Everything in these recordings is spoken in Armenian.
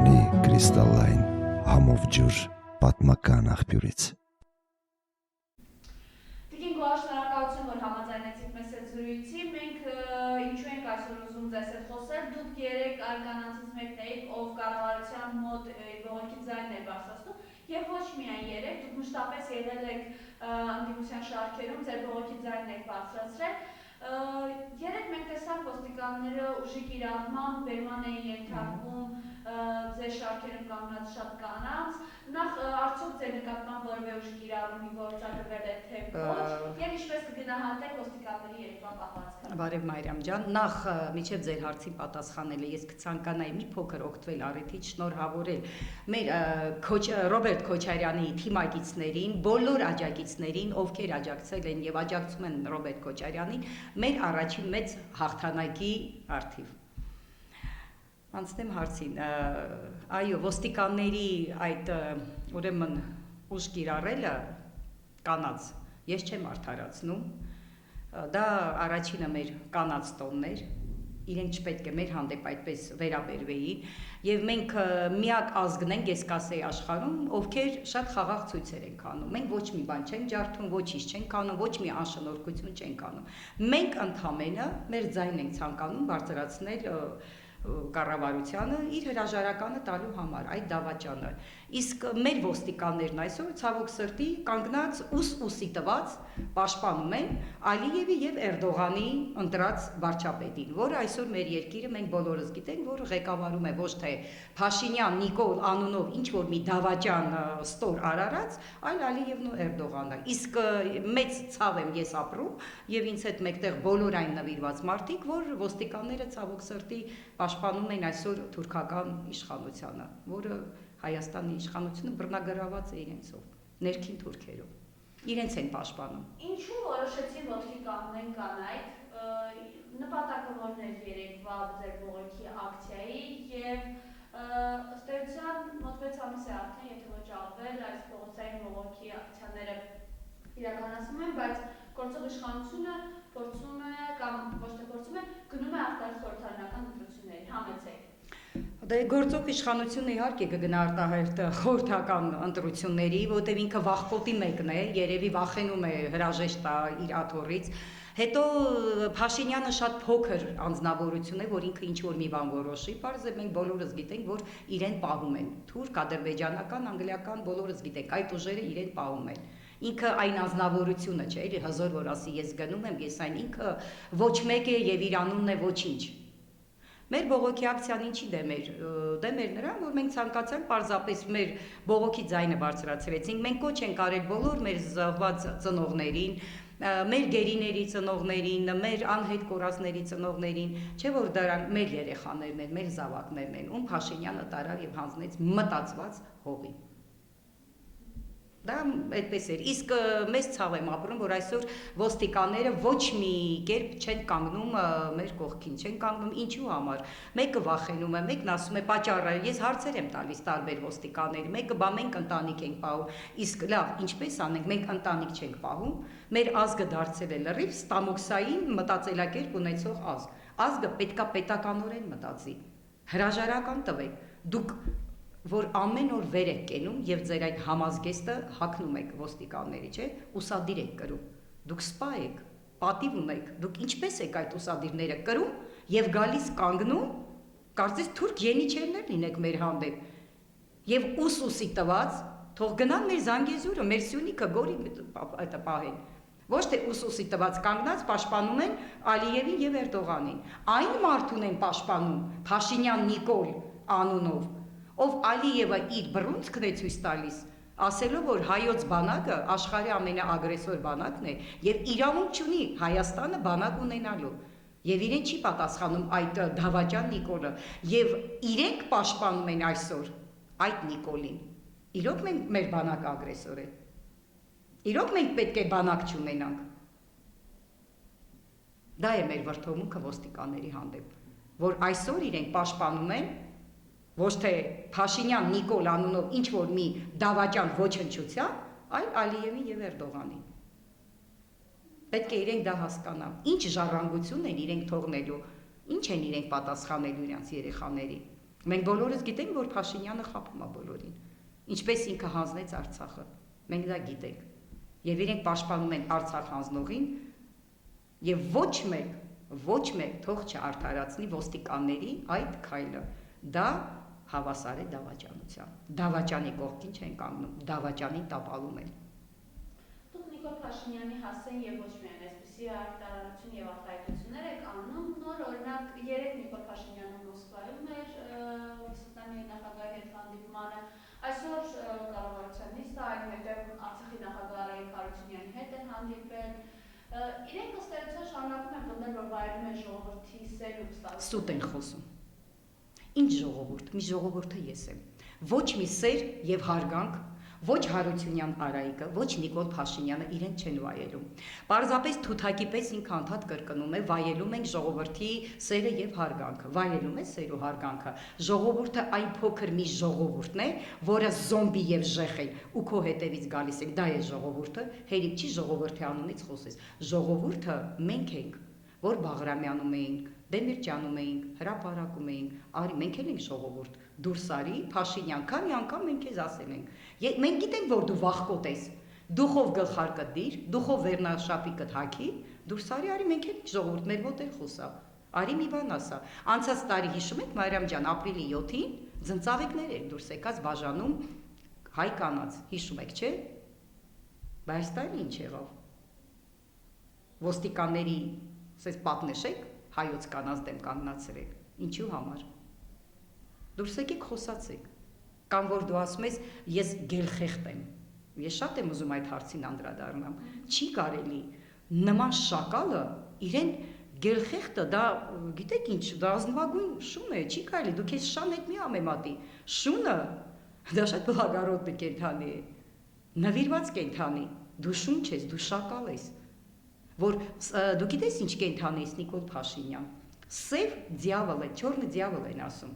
Գաղտնի կրիստալային համով ջուր պատմական աղբյուրից։ Տիկին Գուհար, շնորհակալություն, որ համաձայնեցիք մեզ այդ զրույցի։ Մենք ինչու ենք այսօր ուզում ձեզ հետ խոսել։ Դուք երեք այլ կանանցից մեկն էիք, ով կառավարության մոտ բողոքի ձայնն էր բարձրացնում, եւ ոչ միայն երեք, դուք մշտապես եղել եք ընդդիմության շարքերում, ձեր բողոքի ձայնն եք բարձրացրել։ Երեք մենք տեսանք ոստիկանները ուժի կիրառման բերման էին ենթարկում ձեր շարքերում կանգնած շատ կանանց, նախ արդյոք ձեր նկատմամբ որևէ ուժի կիրառումի գործադրվել է թե ոչ, եւ ինչպես կգնահատեք ոստիկանների երեկվա պահվածքը։ Բարև Մարիամ ջան, նախ միջև ձեր հարցին պատասխանելը ես կցանկանայի մի փոքր օգտվել առիթից, շնորհավորել մեր Ռոբերտ Քոչարյանի թիմակիցներին, բոլոր աջակիցներին, ովքեր աջակցել են եւ աջակցում են Ռոբերտ Քոչարյանին, մեր առաջին մեծ հաղթանակի արդիվ։ Անցնեմ հարցին, այո, ոստիկանների այդ ուրեմն ուժ կիրառելը կանանց ես չեմ արդարացնում, դա առաջինը մեր կանանց տոնն էր, իրենք չպետք է մեր հանդեպ այդպես վերաբերվեին, եւ մենք միակ ազգն ենք, ես կասեի աշխարհում, ովքեր շատ խաղաղ ցույցեր են անում։ Մենք ոչ մի բան չենք ջարդում, ոչինչ չենք անում, ոչ մի անշնորհքություն չենք անում։ Մենք ընդամենը մեր ձայնն ենք ցանկանում բարձրացնել կառավարությանը իր հրաժարականը տալու համար այդ դավաճանը, իսկ մեր ոստիկաններն այսօր ցավոք սրտի կանգնած ուսի տված պաշտպանում են Ալիևի եւ Էրդողանի ընտրած վարչապետին, որը այսօր մեր երկիրը մենք բոլորս գիտենք, որ ղեկավարում է ոչ թե Փաշինյան Նիկոլ անունով ինչ որ մի դավաճան ստոր արարած, այլ Ալիևն ու Էրդողանը, իսկ մեծ ցավ եմ ես ապրում եւ ինձ հետ մեկտեղ բոլոր այն նվիրված մարդիկ, որ ոստիկանները ցավոք սրտի պաշտպանում են այսօր թուրքական իշխանությանը, որը Հայաստանի իշխանությունը բռնագրաված է իրենցով, ներքին թուրքերով, իրենց են պաշտպանում։ Ինչու որոշեցին ոտքի կանգնեն կանայք, նպատակը որն էր երեկվա ձեր բողոքի ակցիայի եւ ըստ էության մոտ 6 ամիս է արդեն, եթե ոչ ավել, այս փողոցային բողոքի ակցիաները իրականացնում են, բայց գործող իշխանությունը փորձում է կամ ոչ թե փորձում է, գնում է արտահայտ խորհրդարանական ընտրություններին, համեցեք։ Դե գործող իշխանությունը իհարկե կգնա արտահայտ խորհրդական ընտրությունների, որտեղ ինքը վախկոտի մեկն է, երևի վախենում է հրաժեշտ տա իր աթոռից։ Հետո Փաշինյանը շատ փոքր անձնավորություն է, որ ինքը ինչ որ մի բան որոշի, պարզ է մենք բոլորս գիտենք, որ իրեն պահում են, թուրք, ադրբեջանական, անգլիական, բոլորս գիտենք, այդ ուժերը իրեն պահում են։ Ինքը այն անձնավորությունը չէ, հզոր որ ասի ես գնում եմ, ես այն ինքը ոչ մեկ է եւ իր անունն է ոչինչ։ Մեր բողոքի ակցիան ինչի դեմ էր նրան, որ մենք ցանկացանք պարզապես մեր բողոքի ձայնը բարձրացրեցինք, մենք կոչ ենք արել բոլոր մեր զոհված ծնողներին, մեր գերիների ծնողներին, մեր անհետ կորածների ծնողներին, չէ որ դրանք մեր երեխաներն են, մեր զավակներն են, ում Փաշինյանը տարավ եւ հանձնեց մտածված հողին։ Դա այդպես էր, իսկ մեծ ցավ եմ ապրում, որ այսօր ոստիկանները ոչ մի կերպ չեն կանգնում մեր կողքին, չեն կանգնում ինչու համար, մեկը վախենում է, մեկն ասում է պատճառը, ես հարցեր եմ տալիս տարբեր ոստիկանների, մեկը բա մենք ընտանիք ենք պահում, իսկ լավ, ինչպես անենք, մենք ընտանիք չենք պահում, մեր ազգը դարձել է լրիվ ստամոքսային մտածելակերպ ունեցող ազգ, ազգը պետքա պետականորեն մտածի, հրաժարական տվեք, դուք որ ամեն օր վեր եք կենում եւ ձեր այդ համազգեստը հագնում եք ոստիկանների, չէ՞, ուսադիր եք կրում։ Դուք սպա եք, պատիվ ունեք, դուք ինչպես եք այդ ուսադիրները կրում եւ գալիս կանգնում, կարծես թուրք յենիչերներ լինեք մեր հանդեպ։ Եվ ուսի տված, թող գնան մեր Զանգեզուրը, մեր Սյունիքը, Գորի այդ պահեն։ Ոչ թե ուսի տված կանգնած պաշտպանում են Ալիևին եւ Էրդողանին։ Այն մարդուն են պաշտպանում Փաշինյան Նիկոլ անունով, ով Ալիևը իր բռունցքն է ցույց տալիս, ասելով, որ հայոց բանակը աշխարհի ամենաագրեսոր բանակն է եւ իրավունք չունի Հայաստանը բանակ ունենալու։ Եվ իրեն չի պատասխանում այդ դավաճան Նիկոլը, եւ իրենք պաշտպանում են այսօր այդ Նիկոլին։ Իրոք մենք մեր բանակը ագրեսոր է։ Իրոք մենք պետք է բանակ չունենանք։ Դա է մեր վրթովմունքը ոստիկանների հանդեպ, որ այսօր իրենք պաշտպանում են ոչ թե Փաշինյան Նիկոլ անունով ինչ որ մի դավաճան ոչնչության, այլ Ալիևին եւ Էրդողանին։ Պետք է իրենք դա հասկանան։ Ինչ ժառանգություն են իրենք թողնելու, ինչ են իրենք պատասխանելու իրենց երեխաներին։ Մենք բոլորս գիտենք, որ Փաշինյանը խաբում է բոլորին։ Ինչպես ինքը հանձնեց Արցախը։ Մենք դա գիտենք։ Եվ իրենք պաշտպանում են Արցախ հանձնողին, եւ ոչ մեկ թող չարդարացնի ոստիկանների այդ քայլը։ Դա հավասար է դավաճանության։ Դավաճանի կողքին չեն կանգնում, դավաճանին տապալում են։ Դուք Նիկոլ Փաշինյանի հասցեն եւ ոչ միայն այսպիսի արտահայտություն եւ արտահայտություններ եք անում, նոր օրինակ երեք Նիկոլ Փաշինյանը Մոսկվայում էր Ռուսաստանի նախագահի հետ հանդիպմանը, այսօր կառավարության նիստը, այնուհետև Արցախի նախագահ Արայիկ Հարությունյանի հետ են հանդիպել։ Իրենք ըստ էության շարունակում են պնդել, որ վայելում են ժողովրդի սեր ու վստահություն։ Սուտ են խոսում։ Ինչ ժողովուրդ, մի ժողովուրդը ես եմ։ Ոչ մի սեր եւ հարգանք, ոչ Հարությունյան Արայիկը, ոչ Նիկոլ Փաշինյանը իրեն չեն վայելում։ Պարզապես թութակի պես ինքը անդադ կրկնում է, վայելում ենք ժողովրդի սերը եւ հարգանքը։ Վայելում է սեր ու հարգանքը։ Ժողովուրդը այն փոքր մի ժողովուրդն է, որը զոմբի եւ ժեխ է ու քո հետևից գալիս է, դա է ժողովուրդը, հերիք չի ժողովրդի անունից խոսես։ Ժողովուրդը մենք ենք, որ Բաղրամյանում էինք, Դեմիրճանում էինք, հրապարակում էինք, արի մենք էլ ենք ժողովուրդ, դուրս արի, Փաշինյան, քանի անգամ մենք քեզ ասել ենք։ Մենք գիտենք, որ դու վախկոտ ես, դուխով գլխարկը դիր, դուխով վերնաշապիկը թակի, դուրս արի, մենք էլ ենք ժողովուրդ, մեր մոտ էլ խոսա։ Արի մի բան ասա։ Անցած տարի հիշում եք Մարիամ ջան, ապրիլի 7-ին ձնծաղիկներ էր դուրս եկած բաժանում հայ կանանց, հիշում եք, չէ՞։ Բայց տարի ինչ եղավ։ Ոստիկանների ասես պատնեշեք հայոց կանանց դեմ կանգնացրեք։ Ինչու համար։ Դուրս եկեք խոսացեք։ Կամ որ դու ասում ես, ես գելխեղտ եմ։ Ես շատ եմ ուզում այդ հարցին անդրադառնամ։ Չի կարելի նման շակալը իրեն գելխեղտը դա գիտեք ինչ, դա ազնվագույն շուն է, չի կարելի, դու քեզ շան հետ մի համեմատի։ Շունը դա շատ բլագարոտ կենդանի է։ Նվիրված կենդանի, դու շուն չես, դու շակալ ես։ Որ դու գիտես ինչ կենդանի ես Նիկոլ Փաշինյան։ Սև դիավոլ է, չորնը դիավոլ են ասում։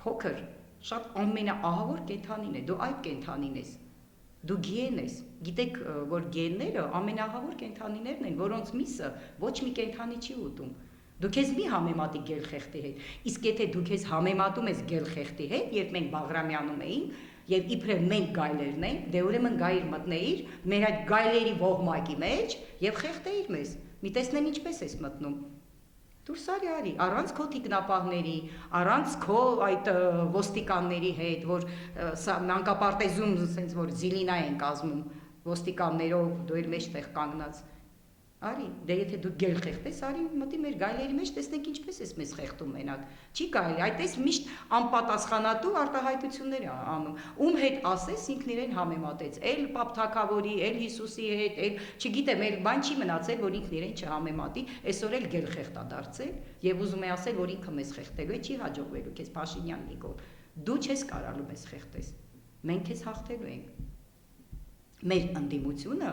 Փոքր, շատ ամենաահավոր կենդանին է, դու այդ կենդանին ես։ Դու գիեն ես։ Գիտեք, որ գիենները ամենաահավոր կենդանիներն են, որոնց միսը ոչ մի կենդանի չի ուտում։ Դու քեզ մի համեմատի գելխեղտի հետ։ Իսկ եթե դու քեզ համեմատում ես գելխեղտի հետ, երբ մենք Բաղրամյանում էինք, եւ իբրև մենք գայլերն ենք, դե ուրեմն գայր մտնեիր մեր այդ գայլերի ողմակի մեջ եւ խեղտեիր մեզ։ Մի տեսնեմ ինչպես ես մտնում։ Դուրս արի, առանց քո տիկնապահների, առանց քո այդ ոստիկանների հետ, որ սա մանկապարտեզում ասենց որ զիլինա են կազմում ոստիկաններով դու էլ մեջտեղ կանգնած։ Արի, դե եթե դու գելխեղտ ես, արի մտի մեր գայլերի մեջ, տեսնենք ինչպես ես մեզ խեղտում մենակ։ Չի կարելի, այդպես միշտ անպատասխանատու արտահայտություններ անում։ Ում հետ ասես ինքն իրեն համեմատեց, էլ Պապ Թագավորի, էլ Հիսուսի հետ, էլ չգիտեմ, էլ բան չի մնացել, որ ինքն իրեն չհամեմատի, այսօր էլ գելխեղտ է դարձել եւ ուզում է ասել, որ ինքը մեզ խեղտելու է, չի հաջողվելու քեզ Փաշինյան Նիկոլ։ Դու չես կարալու մեզ խեղտես։ Մենք քեզ հաղթելու ենք։ Մեր ընդդիմությունը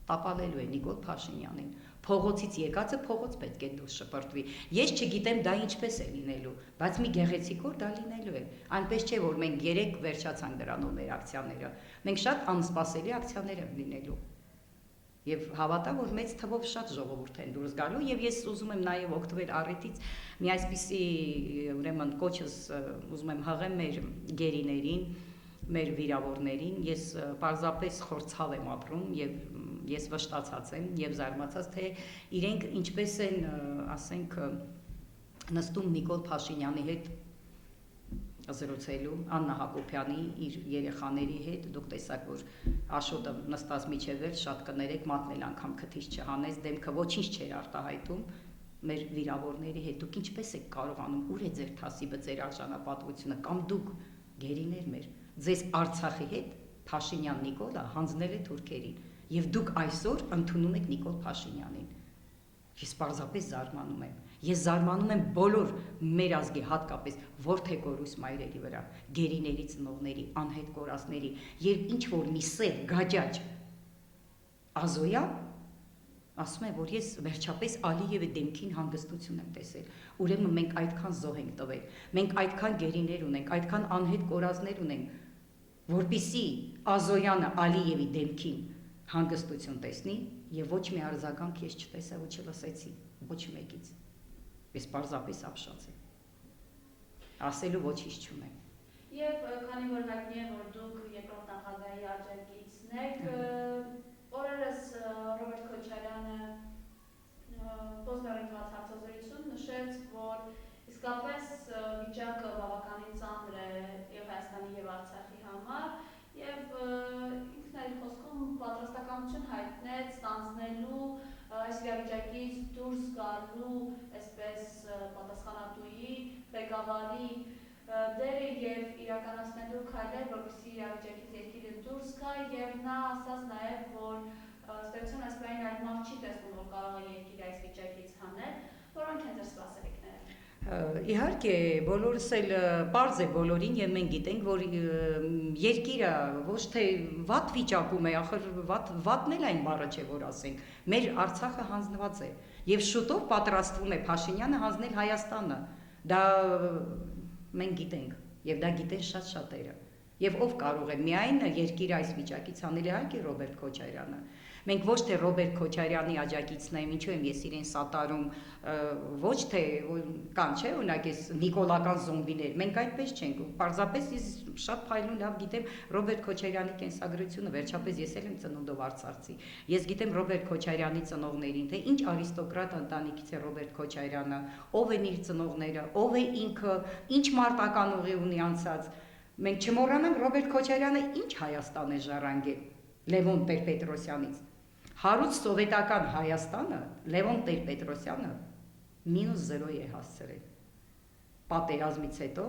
տապալելու է Նիկոլ Փաշինյանին։ Փողոցից եկածը փողոց պետք է դուրս շպրտվի։ Ես չգիտեմ դա ինչպես է լինելու, բայց մի գեղեցիկ օր դա լինելու է։ Այնպես չէ, որ մենք երեք վերջացանք դրանով մեր ակցիաները։ Մենք շատ անսպասելի ակցիաներ են լինելու։ Եվ հավատա, որ մեծ թվով շատ ժողովուրդ են դուրս գալու, եւ ես ուզում եմ նաեւ օգտվել առիթից մի այսպիսի ուրեմն կոչս ուզում եմ հղեմ մեր գերիներին, մեր վիրավորներին, ես պարզապես խորցալ եմ ապրում եւ ես վշտացած եմ եւ զարմացած թե իրենք ինչպես են, ասենք, նստում Նիկոլ Փաշինյանի հետ զրուցելու, Աննա Հակոբյանի իր երեխաների հետ, դուք տեսաք, որ Աշոտը նստած միջև էր, շատ կներեք, մատնել անգամ քթից չհանեց, դեմքը ոչինչ չէր արտահայտում մեր վիրավորների հետ, դուք ինչպես եք կարողանում, ուր է ձեր թասիբը, ձեր արժանապատվությունը, կամ դուք գերիներ մեր, ձեզ Արցախի հետ Փաշինյան Նիկոլը հանձնել է թուրքերին, եւ դուք այսօր ընդունում եք Նիկոլ Փաշինյանին։ Ես պարզապես զարմանում եմ։ Ես զարմանում եմ բոլոր մեր ազգի, հատկապես որդեգորուս մայրերի վրա, գերիների ծնողների, անհետ կորածների, երբ ինչ որ մի սև գաճաճ Ազոյա ասում է, որ ես վերջապես Ալիևի դեմքին հանգստություն եմ տեսել։ Ուրեմն մենք այդքան զոհ ենք տվել, մենք այդքան գերիներ ունենք, այդքան անհետ կորածներ ունենք, որպիսի Ազոյանը Ալիևի դեմքին հանգստություն տեսնի եւ ոչ մի արձագանք ես չտեսա ու չլսեցի ոչ մեկից։ Ես պարզապես ապշած եմ։ ասելու ոչինչ չունեմ։ Եվ քանի որ հայտնի է, որ դուք երկրորդ նախագահի աջակիցն եք, օրերս Ռոբերտ Քոչարյանը փոխարինված հարցազրույցում նշեց, որ իսկապես վիճակը բավականին ծանր է եւ Հայաստանի եւ Արցախի համար եւ ինքն էլ խոսքում պատրաստականություն հայտնեց ստանձնելու այս իրավիճակից դուրս գալու այսպես պատասխանատուի ղեկավարի դերը եւ իրականացնելու քայլեր, որպեսզի իրավիճակից երկիրը դուրս գա եւ նա ասաց նաեւ, որ ստեղծում այսպայն այլ մարդ չի տեսնում, որ կարող է երկիրը այս վիճակից հանել, որոնք են ձեր սպասելիքները։ Իհարկե, բոլորս էլ պարզ է բոլորին եւ մենք գիտենք, որ երկիրը ոչ թե վատ վիճակում է, ախր վատն էլ այն բառը չէ, որ ասենք, մեր Արցախը հանձնված է եւ շուտով պատրաստվում է Փաշինյանը հանձնել Հայաստանը։ Դա մենք գիտենք եւ դա գիտեն շատ շատերը։ Եվ ով կարող է միայն երկիրը այս վիճակից հանել, իհարկե Ռոբերտ Քոչարյանը։ Մենք ոչ թե Ռոբերտ Քոչարյանի աջակիցն եմ, ինչու եմ ես իրեն սատարում, ոչ թե կան, չէ, օրինակ այս նիկոլական զոմբիներ, մենք այդպես չենք, պարզապես ես շատ փայլուն լավ գիտեմ Ռոբերտ Քոչարյանի կենսագրությունը, վերջապես ես էլ եմ ծնունդով արցախցի։ Ես գիտեմ Ռոբերտ Քոչարյանի ծնողներին, թե ինչ արիստոկրատ ընտանիքից է Ռոբերտ Քոչարյանը, ով են իր ծնողները, ով է ինքը, ինչ մարտական ուղի ունի անցած։ Մենք չմոռանանք Ռոբերտ Քոչարյանը ինչ Հայաստան է ժառանգել Լևոն Տեր-Պետրոսյանից։ Հարուստ սովետական Հայաստանը Լևոն Տեր-Պետրոսյանը -0 է հասցրել։ Պատերազմից հետո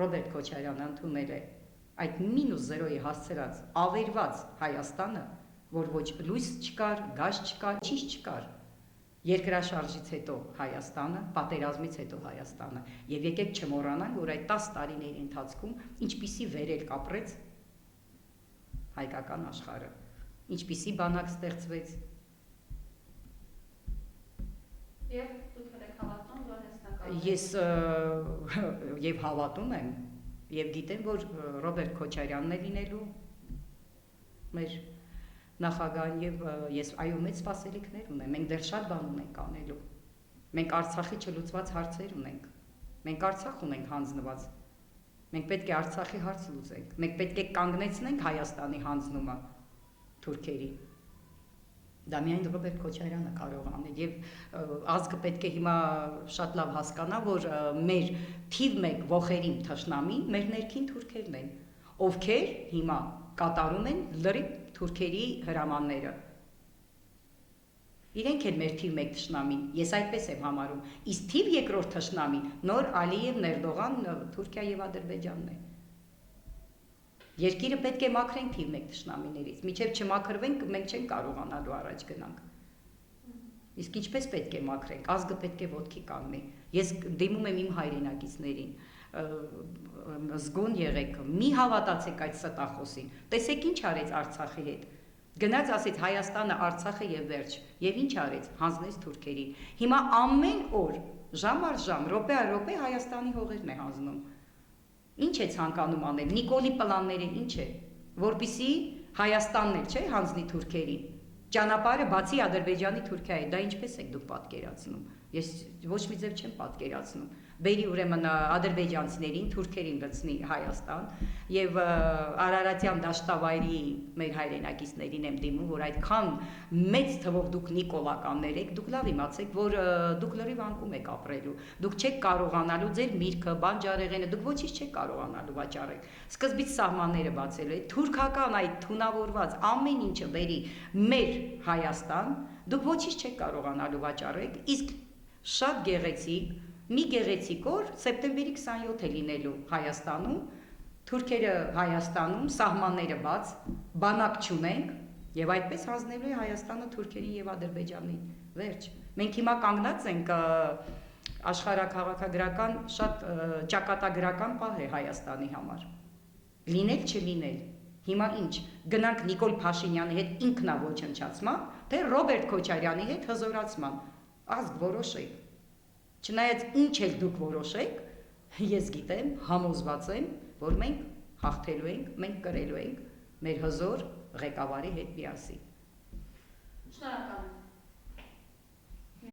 Ռոբերտ Քոչարյանը ընդունել է այդ -0 հասցրած ավերված Հայաստանը, որ ոչ լույս չկար, գազ չկար, ինչ չկար։ Երկրաշարժից հետո Հայաստանը, պատերազմից հետո Հայաստանը եւ եկեք չմոռանանք, որ այդ 10 տարիների ընթացքում ինչպիսի վերել կապրեց հայկական աշխարհը, ինչպիսի բանակ ստեղծվեց։ Եվ դուք եք հավատում, որ հստակ Ես եւ հավատում եմ եւ գիտեմ, որ Ռոբերտ Քոչարյանն է լինելու մեր նախագահան եւ ես այո մեծ սպասելիքներ ունեմ, մենք դեռ շատ բան ունենք անելու, մենք Արցախի չլուծված հարցեր ունենք, մենք Արցախ ունենք հանձնված, մենք պետք է Արցախի հարց լուծենք, մենք պետք է կանգնեցնենք Հայաստանի հանձնումը թուրքերի, դա միայն Ռոբերտ Քոչարյանը կարող անել եւ ազգը պետք է հիմա շատ լավ հասկանա, որ մեր թիվ 1 ողերին թշնամի մեր ներքին թուրքերն են, ովքեր հիմա կատարում են լրիվ թուրքերի հրամանները։ Իրենք են մեր թիվ 1 թշնամին, ես այդպես եմ համարում, իսկ թիվ 2 թշնամին նոր Ալիևն, Էրդողան, Թուրքիա եւ Ադրբեջանն է։ Երկիրը պետք է մաքրենք թիվ 1 թշնամիներից, մինչև չմաքրվենք, մենք չենք կարողանալու առաջ գնանք։ Իսկ ինչպես պետք է մաքրենք, ազգը պետք է ոտքի կանգնի։ Ես դիմում եմ իմ հայրենակիցներին, զգոն եղեք, մի հավատացեք այդ ստախոսին, տեսեք ինչ արեց Արցախի հետ, գնաց ասեց Հայաստանը, Արցախը եւ վերջ, եւ ինչ արեց, հանձնեց թուրքերին, հիմա ամեն օր, ժամ առ ժամ, րոպե առ րոպե Հայաստանի հողերն է հանձնում, ինչ է ցանկանում անել, Նիկոլի պլանները ինչ է, որպիսի Հայաստանն էլ չէ հանձնի թուրքերին, ճանապարհը բացի Ադրբեջանի Թուրքիայի, դա ինչպես եք դուք պատկերացնում, ես ոչ մի ձև չեմ պատկերացնում, բերի ուրեմն ադրբեջանցիներին, թուրքերին լցնի Հայաստան եւ Արարատյան դաշտավայրի մեր հայրենակիցներին եմ դիմում, որ այդքան մեծ թվով դուք նիկոլականներ եք, դուք լավ իմացեք, որ դուք լրիվ անկում եք ապրելու, դուք չեք կարողանալու ձեր միրգը, բանջարեղենը, դուք ոչինչ չեք կարողանալու վաճառել։ Սկզբից սահմանները բացելու եք, թուրքական այդ թունավորված ամեն ինչը բերի մեր Հայաստան, դուք ոչինչ չեք կարողանալու վաճառել, իսկ շատ գեղեցիկ մի գեղեցիկ օր սեպտեմբերի 27 է լինելու Հայաստանում, թուրքերը Հայաստանում, սահմանները բաց, բանակ չունենք եւ այդպես հանձնելու է Հայաստանը թուրքերին եւ Ադրբեջանին։ Վերջ։ Մենք հիմա կանգնած ենք աշխարհաքաղաքագրական շատ ճակատագրական պահ է Հայաստանի համար։ Լինել չլինել։ Հիմա ինչ, գնանք Նիկոլ Փաշինյանի հետ ինքնաոչնչացման, թե Ռոբերտ Քոչարյանի հետ հզորացման։ Ազգ որոշեք։ Չնայած ինչ էլ դուք որոշեք, ես գիտեմ, համոզված եմ, որ մենք հաղթելու ենք, մենք կրելու ենք մեր հզոր ղեկավարի հետ միասին։ Շնորհակալ եմ։